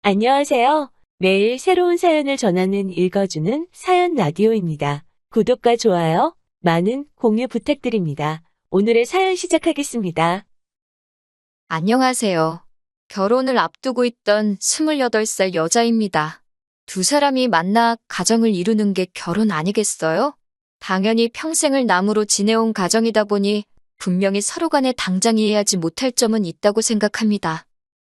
안녕하세요. 매일 새로운 사연을 전하는 읽어주는 사연 라디오입니다. 구독과 좋아요, 많은 공유 부탁드립니다. 오늘의 사연 시작하겠습니다. 안녕하세요. 결혼을 앞두고 있던 28살 여자입니다. 두 사람이 만나 가정을 이루는 게 결혼 아니겠어요? 당연히 평생을 남으로 지내온 가정이다 보니 분명히 서로 간에 당장 이해하지 못할 점은 있다고 생각합니다.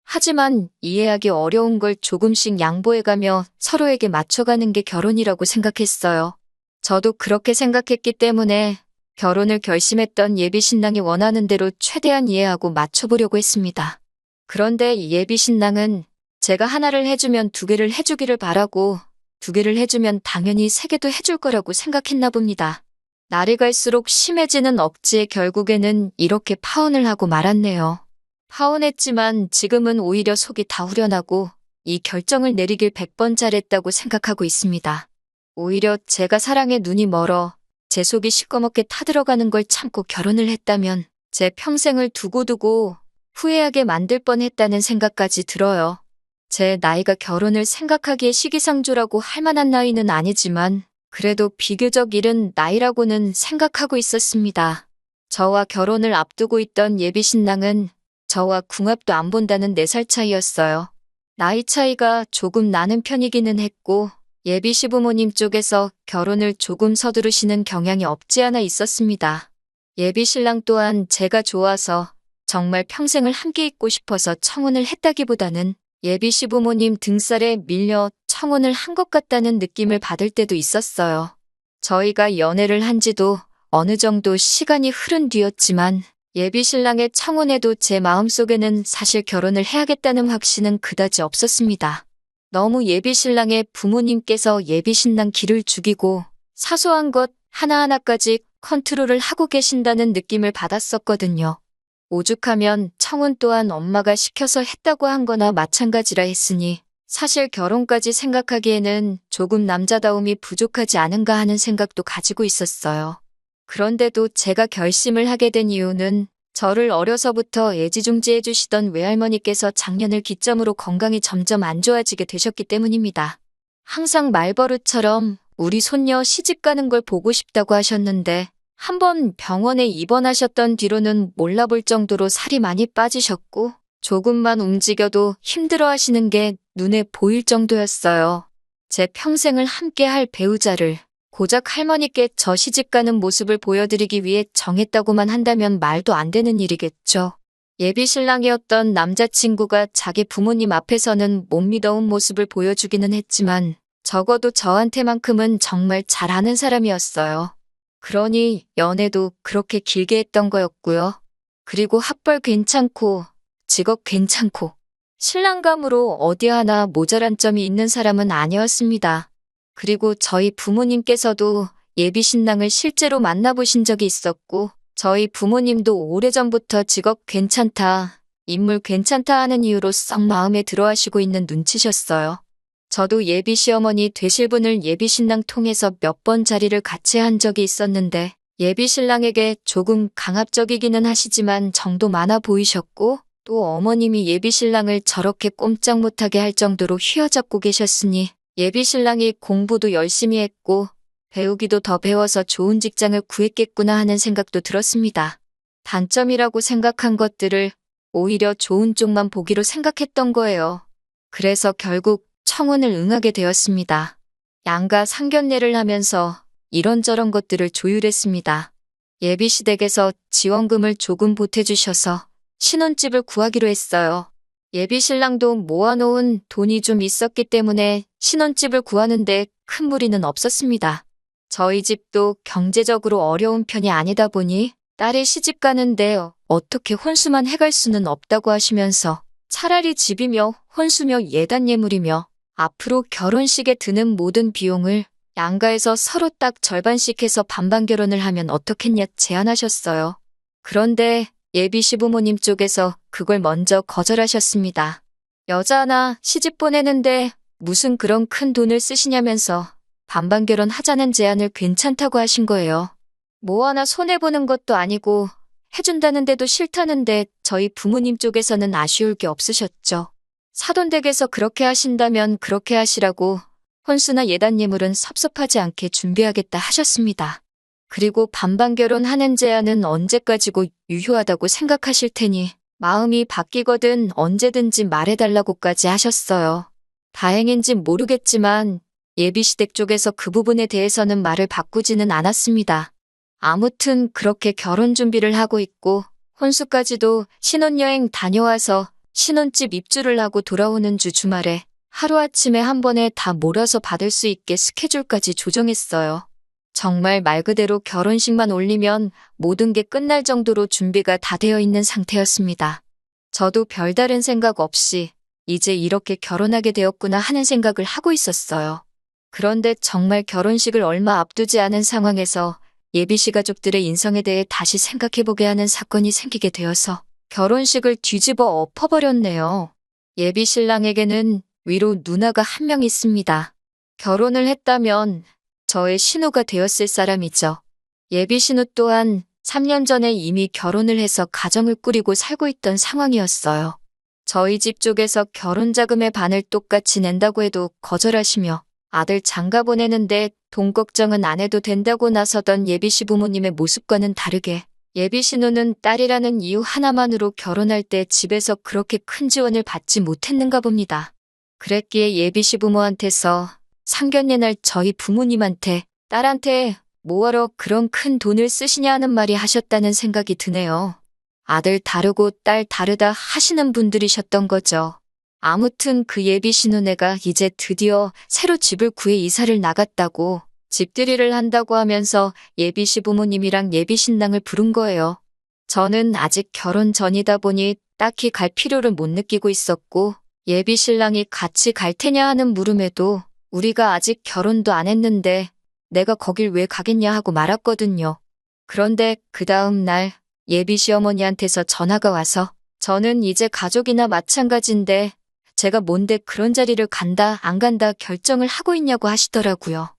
하지만 이해하기 어려운 걸 조금씩 양보해가며 서로에게 맞춰가는 게 결혼이라고 생각했어요. 저도 그렇게 생각했기 때문에 결혼을 결심했던 예비 신랑이 원하는 대로 최대한 이해하고 맞춰보려고 했습니다. 그런데 예비 신랑은 제가 하나를 해주면 두 개를 해주기를 바라고 두 개를 해주면 당연히 세 개도 해줄 거라고 생각했나 봅니다. 날이 갈수록 심해지는 억지에 결국에는 이렇게 파혼을 하고 말았네요. 파혼했지만 지금은 오히려 속이 다 후련하고 이 결정을 내리길 100번 잘했다고 생각하고 있습니다. 오히려 제가 사랑에 눈이 멀어 제 속이 시꺼멓게 타들어가는 걸 참고 결혼을 했다면 제 평생을 두고두고 후회하게 만들 뻔했다는 생각까지 들어요. 제 나이가 결혼을 생각하기에 시기상조라고 할 만한 나이는 아니지만 그래도 비교적 이른 나이라고는 생각하고 있었습니다. 저와 결혼을 앞두고 있던 예비 신랑은 저와 궁합도 안 본다는 4살 차이였어요. 나이 차이가 조금 나는 편이기는 했고 예비 시부모님 쪽에서 결혼을 조금 서두르시는 경향이 없지 않아 있었습니다. 예비 신랑 또한 제가 좋아서 정말 평생을 함께 있고 싶어서 청혼을 했다기보다는 예비 시부모님 등살에 밀려 청혼을 한 것 같다는 느낌을 받을 때도 있었어요. 저희가 연애를 한 지도 어느 정도 시간이 흐른 뒤였지만 예비 신랑의 청혼에도 제 마음속에는 사실 결혼을 해야겠다는 확신은 그다지 없었습니다. 너무 예비 신랑의 부모님께서 예비 신랑 기를 죽이고 사소한 것 하나하나까지 컨트롤을 하고 계신다는 느낌을 받았었거든요. 오죽하면 청혼 또한 엄마가 시켜서 했다고 한 거나 마찬가지라 했으니 사실 결혼까지 생각하기에는 조금 남자다움이 부족하지 않은가 하는 생각도 가지고 있었어요. 그런데도 제가 결심을 하게 된 이유는 저를 어려서부터 애지중지해 주시던 외할머니께서 작년을 기점으로 건강이 점점 안 좋아지게 되셨기 때문입니다. 항상 말버릇처럼 우리 손녀 시집 가는 걸 보고 싶다고 하셨는데 한번 병원에 입원하셨던 뒤로는 몰라볼 정도로 살이 많이 빠지셨고 조금만 움직여도 힘들어 하시는 게 눈에 보일 정도였어요. 제 평생을 함께 할 배우자를 고작 할머니께 저 시집가는 모습을 보여드리기 위해 정했다고만 한다면 말도 안 되는 일이겠죠. 예비 신랑이었던 남자친구가 자기 부모님 앞에서는 못 믿어온 모습을 보여주기는 했지만 적어도 저한테만큼은 정말 잘 아는 사람이었어요. 그러니 연애도 그렇게 길게 했던 거였고요. 그리고 학벌 괜찮고 직업 괜찮고 신랑감으로 어디 하나 모자란 점이 있는 사람은 아니었습니다. 그리고 저희 부모님께서도 예비 신랑을 실제로 만나보신 적이 있었고 저희 부모님도 오래전부터 직업 괜찮다, 인물 괜찮다 하는 이유로 썩 마음에 들어하시고 있는 눈치셨어요. 저도 예비 시어머니 되실 분을 예비 신랑 통해서 몇 번 자리를 같이 한 적이 있었는데 예비 신랑에게 조금 강압적이기는 하시지만 정도 많아 보이셨고 또 어머님이 예비 신랑을 저렇게 꼼짝 못하게 할 정도로 휘어잡고 계셨으니 예비 신랑이 공부도 열심히 했고 배우기도 더 배워서 좋은 직장을 구했겠구나 하는 생각도 들었습니다. 단점이라고 생각한 것들을 오히려 좋은 쪽만 보기로 생각했던 거예요. 그래서 결국 청혼을 응하게 되었습니다. 양가 상견례를 하면서 이런저런 것들을 조율했습니다. 예비 시댁에서 지원금을 조금 보태주셔서 신혼집을 구하기로 했어요. 예비 신랑도 모아놓은 돈이 좀 있었기 때문에 신혼집을 구하는데 큰 무리는 없었습니다. 저희 집도 경제적으로 어려운 편이 아니다 보니 딸이 시집 가는데 어떻게 혼수만 해갈 수는 없다고 하시면서 차라리 집이며 혼수며 예단 예물이며 앞으로 결혼식에 드는 모든 비용을 양가에서 서로 딱 절반씩 해서 반반 결혼을 하면 어떻겠냐 제안하셨어요. 그런데 예비 시부모님 쪽에서 그걸 먼저 거절하셨습니다. 여자 하나 시집 보내는데 무슨 그런 큰 돈을 쓰시냐면서 반반 결혼하자는 제안을 괜찮다고 하신 거예요. 뭐 하나 손해보는 것도 아니고 해준다는데도 싫다는데 저희 부모님 쪽에서는 아쉬울 게 없으셨죠. 사돈댁에서 그렇게 하신다면 그렇게 하시라고 혼수나 예단 예물은 섭섭하지 않게 준비하겠다 하셨습니다. 그리고 반반 결혼하는 제안은 언제까지고 유효하다고 생각하실 테니 마음이 바뀌거든 언제든지 말해달라고까지 하셨어요. 다행인지 모르겠지만 예비시댁 쪽에서 그 부분에 대해서는 말을 바꾸지는 않았습니다. 아무튼 그렇게 결혼 준비를 하고 있고 혼수까지도 신혼여행 다녀와서 신혼집 입주를 하고 돌아오는 주 주말에 하루아침에 한 번에 다 몰아서 받을 수 있게 스케줄까지 조정했어요. 정말 말 그대로 결혼식만 올리면 모든 게 끝날 정도로 준비가 다 되어 있는 상태였습니다. 저도 별다른 생각 없이 이제 이렇게 결혼하게 되었구나 하는 생각을 하고 있었어요. 그런데 정말 결혼식을 얼마 앞두지 않은 상황에서 예비씨 가족들의 인성에 대해 다시 생각해보게 하는 사건이 생기게 되어서 결혼식을 뒤집어 엎어버렸네요. 예비 신랑에게는 위로 누나가 한 명 있습니다. 결혼을 했다면 저의 신우가 되었을 사람이죠. 예비 신우 또한 3년 전에 이미 결혼을 해서 가정을 꾸리고 살고 있던 상황이었어요. 저희 집 쪽에서 결혼 자금의 반을 똑같이 낸다고 해도 거절하시며 아들 장가 보내는데 돈 걱정은 안 해도 된다고 나서던 예비씨 부모님의 모습과는 다르게 예비 신우는 딸이라는 이유 하나만으로 결혼할 때 집에서 그렇게 큰 지원을 받지 못했는가 봅니다. 그랬기에 예비씨 부모한테서 상견례 날 저희 부모님한테 딸한테 뭐하러 그런 큰 돈을 쓰시냐 하는 말이 하셨다는 생각이 드네요. 아들 다르고 딸 다르다 하시는 분들이셨던 거죠. 아무튼 그 예비 신우네가 이제 드디어 새로 집을 구해 이사를 나갔다고 집들이를 한다고 하면서 예비 시부모님이랑 예비 신랑을 부른 거예요. 저는 아직 결혼 전이다 보니 딱히 갈 필요를 못 느끼고 있었고 예비 신랑이 같이 갈 테냐 하는 물음에도 우리가 아직 결혼도 안 했는데 내가 거길 왜 가겠냐 하고 말았거든요. 그런데 그 다음 날 예비 시어머니한테서 전화가 와서 저는 이제 가족이나 마찬가지인데 제가 뭔데 그런 자리를 간다 안 간다 결정을 하고 있냐고 하시더라고요.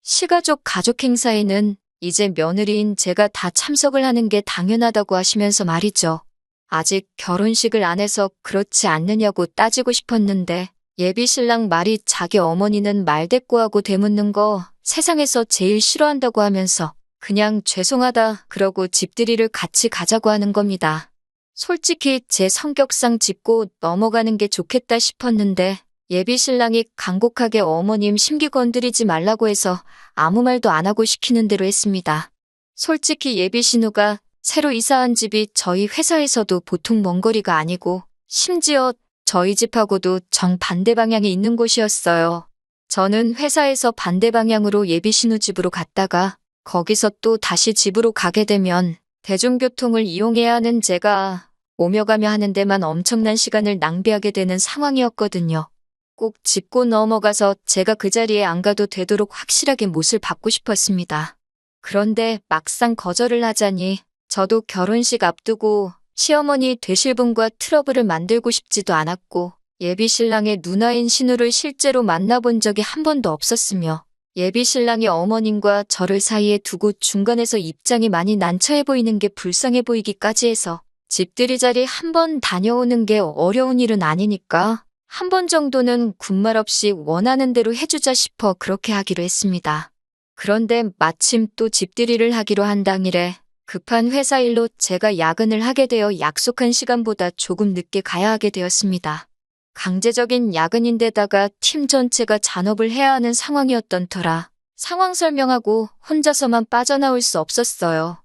시가족 가족 행사에는 이제 며느리인 제가 다 참석을 하는 게 당연하다고 하시면서 말이죠. 아직 결혼식을 안 해서 그렇지 않느냐고 따지고 싶었는데 예비 신랑 말이 자기 어머니는 말대꾸하고 되묻는 거 세상에서 제일 싫어한다고 하면서 그냥 죄송하다 그러고 집들이를 같이 가자고 하는 겁니다. 솔직히 제 성격상 짚고 넘어가는 게 좋겠다 싶었는데 예비 신랑이 간곡하게 어머님 심기 건드리지 말라고 해서 아무 말도 안 하고 시키는 대로 했습니다. 솔직히 예비 신우가 새로 이사한 집이 저희 회사에서도 보통 먼 거리가 아니고 심지어 저희 집하고도 정반대 방향에 있는 곳이었어요. 저는 회사에서 반대 방향으로 예비 신우 집으로 갔다가 거기서 또 다시 집으로 가게 되면 대중교통을 이용해야 하는 제가 오며 가며 하는 데만 엄청난 시간을 낭비하게 되는 상황이었거든요. 꼭 짚고 넘어가서 제가 그 자리에 안 가도 되도록 확실하게 못을 받고 싶었습니다. 그런데 막상 거절을 하자니 저도 결혼식 앞두고 시어머니 되실 분과 트러블을 만들고 싶지도 않았고 예비 신랑의 누나인 신우를 실제로 만나본 적이 한 번도 없었으며 예비 신랑이 어머님과 저를 사이에 두고 중간에서 입장이 많이 난처해 보이는 게 불쌍해 보이기까지 해서 집들이 자리 한 번 다녀오는 게 어려운 일은 아니니까 한 번 정도는 군말 없이 원하는 대로 해주자 싶어 그렇게 하기로 했습니다. 그런데 마침 또 집들이를 하기로 한 당일에 급한 회사 일로 제가 야근을 하게 되어 약속한 시간보다 조금 늦게 가야 하게 되었습니다. 강제적인 야근인데다가 팀 전체가 잔업을 해야 하는 상황이었던 터라 상황 설명하고 혼자서만 빠져나올 수 없었어요.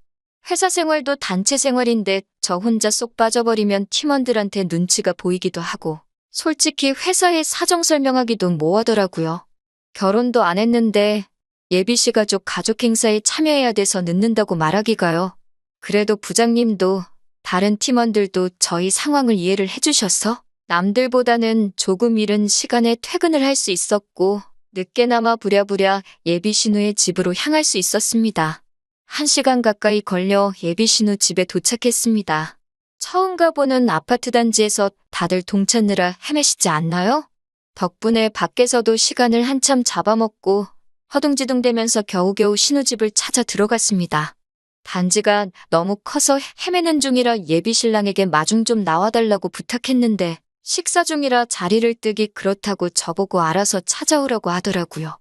회사 생활도 단체 생활인데 저 혼자 쏙 빠져버리면 팀원들한테 눈치가 보이기도 하고 솔직히 회사에 사정 설명하기도 뭐하더라고요. 결혼도 안 했는데 예비씨 가족 행사에 참여해야 돼서 늦는다고 말하기가요. 그래도 부장님도 다른 팀원들도 저희 상황을 이해를 해주셔서 남들보다는 조금 이른 시간에 퇴근을 할 수 있었고 늦게나마 부랴부랴 예비 신우의 집으로 향할 수 있었습니다. 1시간 가까이 걸려 예비 신우 집에 도착했습니다. 처음 가보는 아파트 단지에서 다들 동찾느라 헤매시지 않나요? 덕분에 밖에서도 시간을 한참 잡아먹고 허둥지둥대면서 겨우겨우 신우집을 찾아 들어갔습니다. 단지가 너무 커서 헤매는 중이라 예비 신랑에게 마중 좀 나와달라고 부탁했는데 식사 중이라 자리를 뜨기 그렇다고 저보고 알아서 찾아오라고 하더라고요.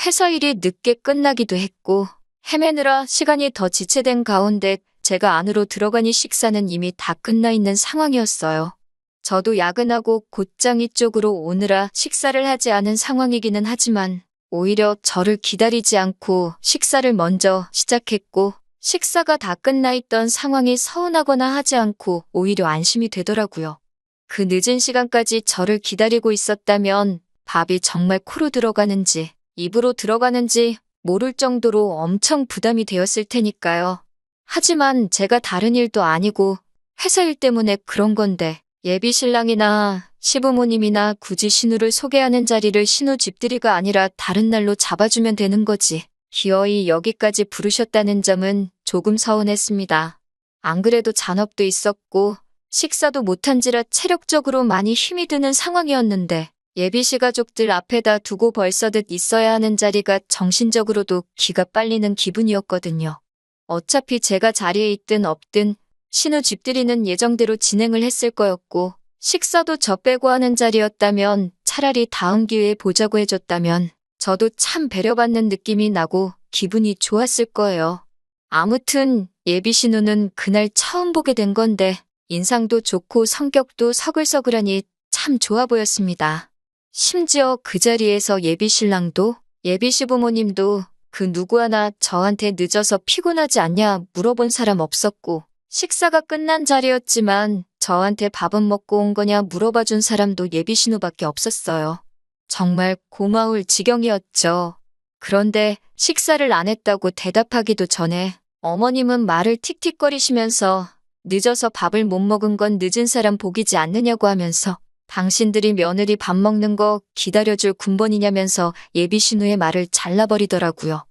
회사 일이 늦게 끝나기도 했고 헤매느라 시간이 더 지체된 가운데 제가 안으로 들어가니 식사는 이미 다 끝나 있는 상황이었어요. 저도 야근하고 곧장 이쪽으로 오느라 식사를 하지 않은 상황이기는 하지만 오히려 저를 기다리지 않고 식사를 먼저 시작했고 식사가 다 끝나 있던 상황이 서운하거나 하지 않고 오히려 안심이 되더라고요. 그 늦은 시간까지 저를 기다리고 있었다면 밥이 정말 코로 들어가는지 입으로 들어가는지 모를 정도로 엄청 부담이 되었을 테니까요. 하지만 제가 다른 일도 아니고 회사 일 때문에 그런 건데 예비 신랑이나 시부모님이나 굳이 신우를 소개하는 자리를 신우 집들이가 아니라 다른 날로 잡아주면 되는 거지. 기어이 여기까지 부르셨다는 점은 조금 서운했습니다. 안 그래도 잔업도 있었고 식사도 못한지라 체력적으로 많이 힘이 드는 상황이었는데 예비시 가족들 앞에다 두고 벌써듯 있어야 하는 자리가 정신적으로도 기가 빨리는 기분이었거든요. 어차피 제가 자리에 있든 없든 신우 집들이는 예정대로 진행을 했을 거였고 식사도 저 빼고 하는 자리였다면 차라리 다음 기회에 보자고 해줬다면 저도 참 배려받는 느낌이 나고 기분이 좋았을 거예요. 아무튼 예비 신우는 그날 처음 보게 된 건데 인상도 좋고 성격도 서글서글하니 참 좋아 보였습니다. 심지어 그 자리에서 예비 신랑도 예비 시부모님도 그 누구 하나 저한테 늦어서 피곤하지 않냐 물어본 사람 없었고 식사가 끝난 자리였지만 저한테 밥은 먹고 온 거냐 물어봐준 사람도 예비 신우밖에 없었어요. 정말 고마울 지경이었죠. 그런데 식사를 안 했다고 대답하기도 전에 어머님은 말을 틱틱거리시면서 늦어서 밥을 못 먹은 건 늦은 사람 복이지 않느냐고 하면서 당신들이 며느리 밥 먹는 거 기다려줄 군번이냐면서 예비 신우의 말을 잘라버리더라고요.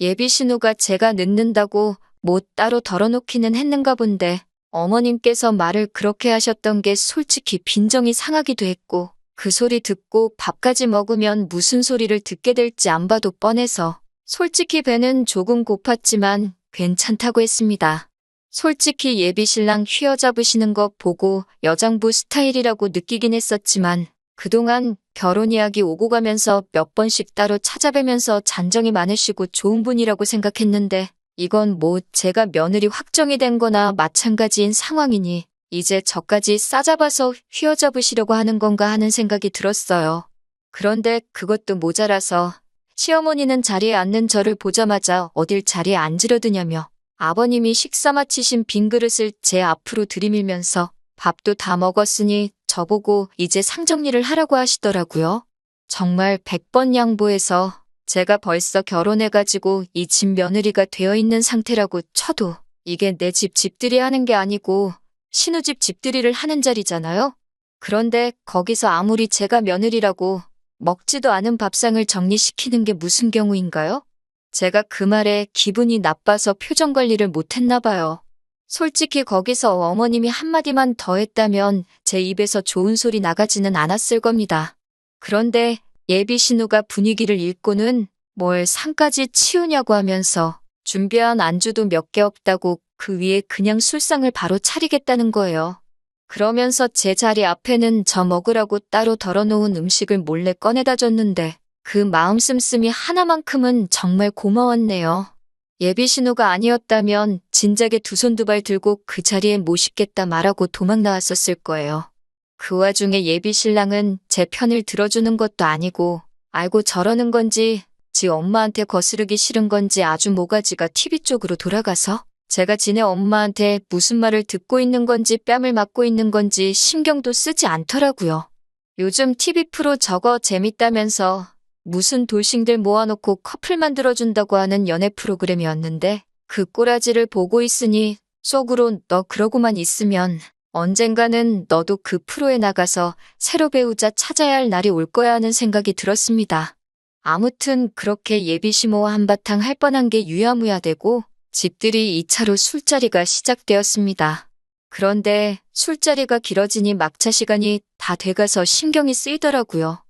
예비 신우가 제가 늦는다고 뭐 따로 덜어놓기는 했는가 본데 어머님께서 말을 그렇게 하셨던 게 솔직히 빈정이 상하기도 했고 그 소리 듣고 밥까지 먹으면 무슨 소리를 듣게 될지 안 봐도 뻔해서 솔직히 배는 조금 고팠지만 괜찮다고 했습니다. 솔직히 예비 신랑 휘어잡으시는 거 보고 여장부 스타일이라고 느끼긴 했었지만 그동안 결혼 이야기 오고 가면서 몇 번씩 따로 찾아뵈면서 잔정이 많으시고 좋은 분이라고 생각했는데 이건 뭐 제가 며느리 확정이 된 거나 마찬가지인 상황이니 이제 저까지 싸잡아서 휘어잡으시려고 하는 건가 하는 생각이 들었어요. 그런데 그것도 모자라서 시어머니는 자리에 앉는 저를 보자마자 어딜 자리에 앉으려 드냐며 아버님이 식사 마치신 빈 그릇을 제 앞으로 들이밀면서 밥도 다 먹었으니 저보고 이제 상정리를 하라고 하시더라고요. 정말 100번 양보해서 제가 벌써 결혼해가지고 이 집 며느리가 되어 있는 상태라고 쳐도 이게 내 집 집들이 하는 게 아니고 신우집 집들이를 하는 자리잖아요. 그런데 거기서 아무리 제가 며느리라고 먹지도 않은 밥상을 정리시키는 게 무슨 경우인가요? 제가 그 말에 기분이 나빠서 표정 관리를 못했나 봐요. 솔직히 거기서 어머님이 한마디만 더 했다면 제 입에서 좋은 소리 나가지는 않았을 겁니다. 그런데 예비 신우가 분위기를 읽고는 뭘 상까지 치우냐고 하면서 준비한 안주도 몇 개 없다고 그 위에 그냥 술상을 바로 차리겠다는 거예요. 그러면서 제 자리 앞에는 저 먹으라고 따로 덜어놓은 음식을 몰래 꺼내다 줬는데 그 마음 씀씀이 하나만큼은 정말 고마웠네요. 예비 신우가 아니었다면 진작에 두 손 두 발 들고 그 자리에 모시겠다 말하고 도망 나왔었을 거예요. 그 와중에 예비 신랑은 제 편을 들어주는 것도 아니고 알고 저러는 건지 지 엄마한테 거스르기 싫은 건지 아주 모가지가 TV 쪽으로 돌아가서 제가 지네 엄마한테 무슨 말을 듣고 있는 건지 뺨을 맞고 있는 건지 신경도 쓰지 않더라고요. 요즘 TV 프로 저거 재밌다면서 무슨 돌싱들 모아놓고 커플 만들어준다고 하는 연애 프로그램이었는데 그 꼬라지를 보고 있으니 속으로 너 그러고만 있으면 언젠가는 너도 그 프로에 나가서 새로 배우자 찾아야 할 날이 올 거야 하는 생각이 들었습니다. 아무튼 그렇게 예비시모와 한바탕 할 뻔한 게 유야무야 되고 집들이 2차로 술자리가 시작되었습니다. 그런데 술자리가 길어지니 막차 시간이 다 돼가서 신경이 쓰이더라고요.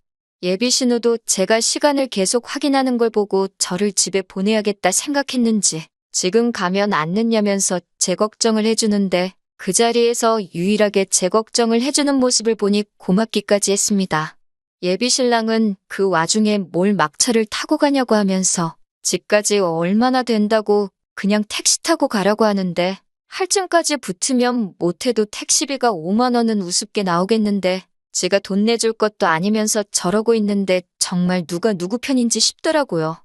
예비 신우도 제가 시간을 계속 확인하는 걸 보고 저를 집에 보내야겠다 생각했는지 지금 가면 안 늦냐면서 제 걱정을 해주는데 그 자리에서 유일하게 제 걱정을 해주는 모습을 보니 고맙기까지 했습니다. 예비 신랑은 그 와중에 뭘 막차를 타고 가냐고 하면서 집까지 얼마나 된다고 그냥 택시 타고 가라고 하는데 할증까지 붙으면 못해도 택시비가 5만 원은 우습게 나오겠는데 제가 돈 내줄 것도 아니면서 저러고 있는데 정말 누가 누구 편인지 싶더라고요.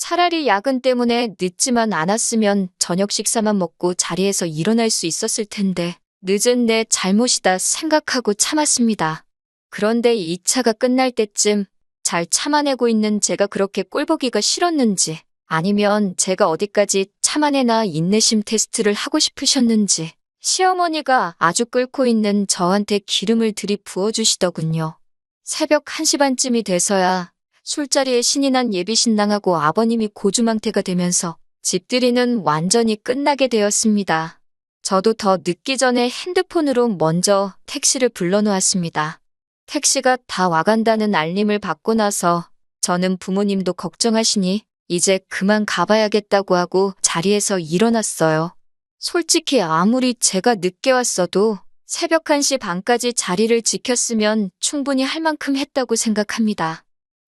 차라리 야근 때문에 늦지만 않았으면 저녁 식사만 먹고 자리에서 일어날 수 있었을 텐데 늦은 내 잘못이다 생각하고 참았습니다. 그런데 이 차가 끝날 때쯤 잘 참아내고 있는 제가 그렇게 꼴보기가 싫었는지 아니면 제가 어디까지 참아내나 인내심 테스트를 하고 싶으셨는지 시어머니가 아주 끓고 있는 저한테 기름을 들이부어 주시더군요. 새벽 1시 반쯤이 돼서야 술자리에 신이 난 예비 신랑하고 아버님이 고주망태가 되면서 집들이는 완전히 끝나게 되었습니다. 저도 더 늦기 전에 핸드폰으로 먼저 택시를 불러놓았습니다. 택시가 다 와간다는 알림을 받고 나서 저는 부모님도 걱정하시니 이제 그만 가봐야겠다고 하고 자리에서 일어났어요. 솔직히 아무리 제가 늦게 왔어도 새벽 1시 반까지 자리를 지켰으면 충분히 할 만큼 했다고 생각합니다.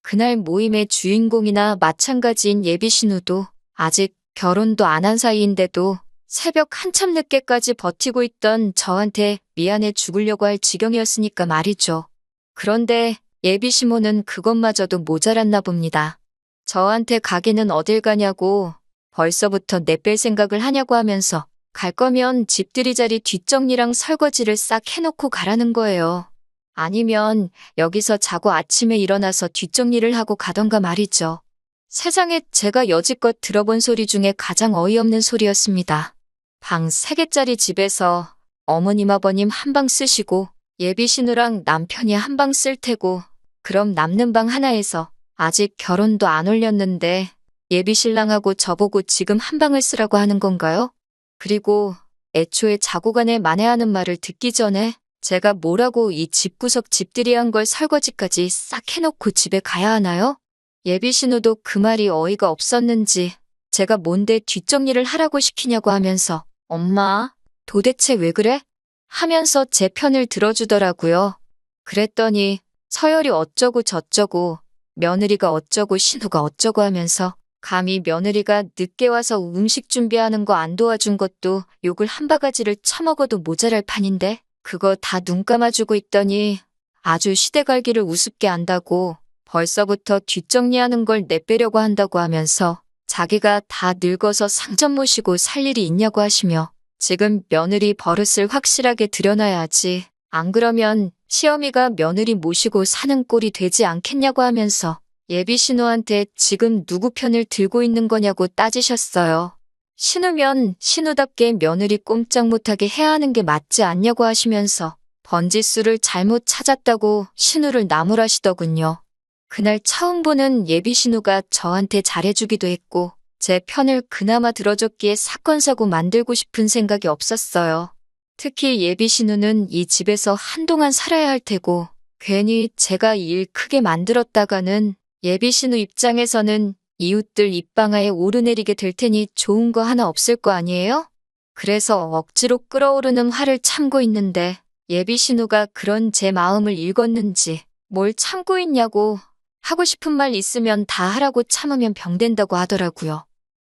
그날 모임의 주인공이나 마찬가지인 예비 신우도 아직 결혼도 안 한 사이인데도 새벽 한참 늦게까지 버티고 있던 저한테 미안해 죽으려고 할 지경이었으니까 말이죠. 그런데 예비 시모는 그것마저도 모자랐나 봅니다. 저한테 가기는 어딜 가냐고 벌써부터 내뺄 생각을 하냐고 하면서 갈 거면 집들이 자리 뒷정리랑 설거지를 싹 해놓고 가라는 거예요. 아니면 여기서 자고 아침에 일어나서 뒷정리를 하고 가던가 말이죠. 세상에 제가 여지껏 들어본 소리 중에 가장 어이없는 소리였습니다. 방 3개짜리 집에서 어머님 아버님 한 방 쓰시고 예비 신우랑 남편이 한 방 쓸 테고 그럼 남는 방 하나에서 아직 결혼도 안 올렸는데 예비 신랑하고 저보고 지금 한 방을 쓰라고 하는 건가요? 그리고 애초에 자고 가네 만회하는 말을 듣기 전에 제가 뭐라고 이 집구석 집들이 한 걸 설거지까지 싹 해놓고 집에 가야 하나요? 예비 신우도 그 말이 어이가 없었는지 제가 뭔데 뒷정리를 하라고 시키냐고 하면서 엄마, 도대체 왜 그래? 하면서 제 편을 들어주더라고요. 그랬더니 서열이 어쩌고 저쩌고 며느리가 어쩌고 신우가 어쩌고 하면서 감히 며느리가 늦게 와서 음식 준비하는 거 안 도와준 것도 욕을 한 바가지를 처먹어도 모자랄 판인데 그거 다 눈 감아주고 있더니 아주 시대갈기를 우습게 안다고 벌써부터 뒷정리하는 걸 내빼려고 한다고 하면서 자기가 다 늙어서 상점 모시고 살 일이 있냐고 하시며 지금 며느리 버릇을 확실하게 들여놔야지 안 그러면 시어미가 며느리 모시고 사는 꼴이 되지 않겠냐고 하면서 예비 신우한테 지금 누구 편을 들고 있는 거냐고 따지셨어요. 신우면 신우답게 며느리 꼼짝 못하게 해야 하는 게 맞지 않냐고 하시면서 번지수를 잘못 찾았다고 신우를 나무라시더군요. 그날 처음 보는 예비 신우가 저한테 잘해주기도 했고 제 편을 그나마 들어줬기에 사건 사고 만들고 싶은 생각이 없었어요. 특히 예비 신우는 이 집에서 한동안 살아야 할 테고 괜히 제가 일 크게 만들었다가는 예비 신우 입장에서는 이웃들 입방아에 오르내리게 될 테니 좋은 거 하나 없을 거 아니에요? 그래서 억지로 끓어오르는 화를 참고 있는데 예비 신우가 그런 제 마음을 읽었는지 뭘 참고 있냐고 하고 싶은 말 있으면 다 하라고 참으면 병된다고 하더라고요.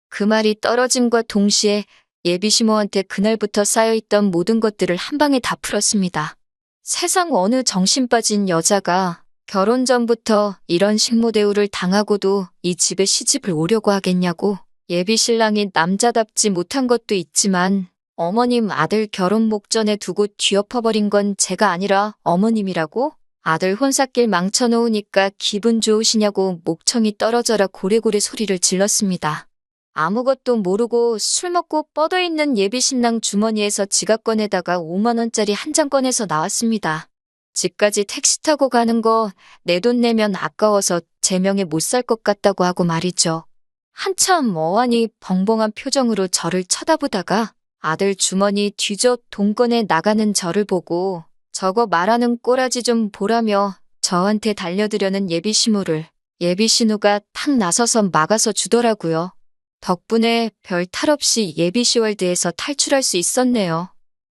그 말이 떨어짐과 동시에 예비 시모한테 그날부터 쌓여있던 모든 것들을 한 방에 다 풀었습니다. 세상 어느 정신 빠진 여자가 결혼 전부터 이런 식모 대우를 당하고도 이 집에 시집을 오려고 하겠냐고. 예비 신랑이 남자답지 못한 것도 있지만 어머님 아들 결혼 목전에 두고 뒤엎어버린 건 제가 아니라 어머님이라고? 아들 혼삿길 망쳐놓으니까 기분 좋으시냐고 목청이 떨어져라 고래고래 소리를 질렀습니다. 아무것도 모르고 술 먹고 뻗어있는 예비 신랑 주머니에서 지갑 꺼내다가 5만 원짜리 한 장 꺼내서 나왔습니다. 집까지 택시 타고 가는 거 내 돈 내면 아까워서 제 명에 못 살 것 같다고 하고 말이죠. 한참 어안이 벙벙한 표정으로 저를 쳐다보다가 아들 주머니 뒤져 돈 꺼내 나가는 저를 보고 저거 말하는 꼬라지 좀 보라며 저한테 달려들려는 예비 시모를 예비 신우가 탁 나서서 막아서 주더라고요. 덕분에 별 탈 없이 예비 시월드에서 탈출할 수 있었네요.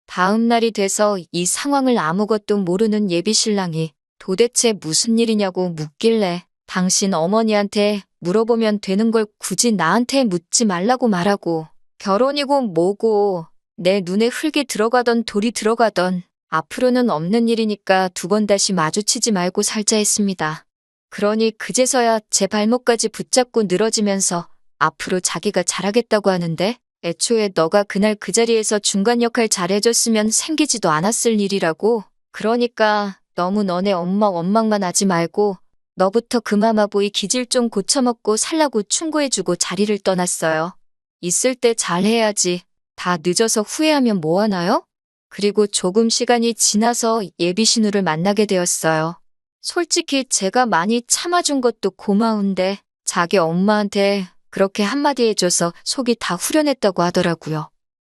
다음 날이 돼서 이 상황을 아무것도 모르는 예비신랑이 도대체 무슨 일이냐고 묻길래 당신 어머니한테 물어보면 되는 걸 굳이 나한테 묻지 말라고 말하고 결혼이고 뭐고 내 눈에 흙이 들어가던 돌이 들어가던 앞으로는 없는 일이니까 두 번 다시 마주치지 말고 살자 했습니다. 그러니 그제서야 제 발목까지 붙잡고 늘어지면서 앞으로 자기가 잘하겠다고 하는데 애초에 너가 그날 그 자리에서 중간 역할 잘해줬으면 생기지도 않았을 일이라고. 그러니까 너무 너네 엄마 원망만 하지 말고 너부터 그 마마보이 기질 좀 고쳐먹고 살라고 충고해주고 자리를 떠났어요. 있을 때 잘해야지. 다 늦어서 후회하면 뭐하나요? 그리고 조금 시간이 지나서 예비 신우를 만나게 되었어요. 솔직히 제가 많이 참아준 것도 고마운데 자기 엄마한테 그렇게 한마디 해줘서 속이 다 후련했다고 하더라고요.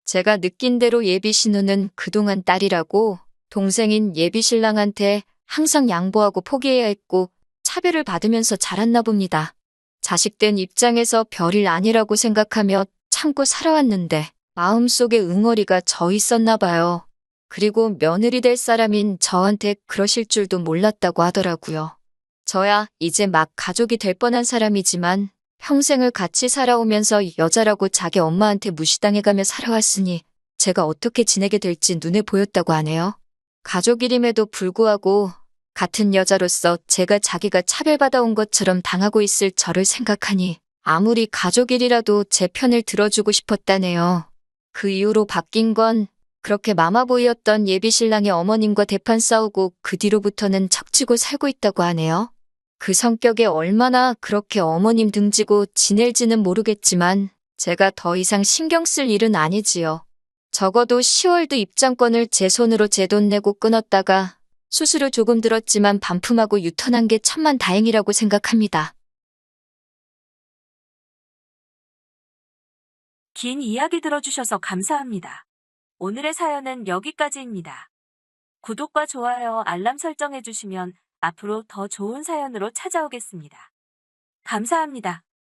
제가 느낀 대로 예비 신우는 그동안 딸이라고 동생인 예비 신랑한테 항상 양보하고 포기해야 했고 차별을 받으면서 자랐나 봅니다. 자식된 입장에서 별일 아니라고 생각하며 참고 살아왔는데 마음속에 응어리가 져 있었나 봐요. 그리고 며느리 될 사람인 저한테 그러실 줄도 몰랐다고 하더라고요. 저야 이제 막 가족이 될 뻔한 사람이지만 평생을 같이 살아오면서 여자라고 자기 엄마한테 무시당해가며 살아왔으니 제가 어떻게 지내게 될지 눈에 보였다고 하네요. 가족이름에도 불구하고 같은 여자로서 제가 자기가 차별받아온 것처럼 당하고 있을 저를 생각하니 아무리 가족일이라도 제 편을 들어주고 싶었다네요. 그 이후로 바뀐 건 그렇게 마마보이였던 예비신랑의 어머님과 대판 싸우고 그 뒤로부터는 척지고 살고 있다고 하네요. 그 성격에 얼마나 그렇게 어머님 등지고 지낼지는 모르겠지만 제가 더 이상 신경 쓸 일은 아니지요. 적어도 10월도 입장권을 제 손으로 제 돈 내고 끊었다가 수수료 조금 들었지만 반품하고 유턴한 게 천만 다행이라고 생각합니다. 긴 이야기 들어주셔서 감사합니다. 오늘의 사연은 여기까지입니다. 구독과 좋아요, 알람 설정해주시면 앞으로 더 좋은 사연으로 찾아오겠습니다. 감사합니다.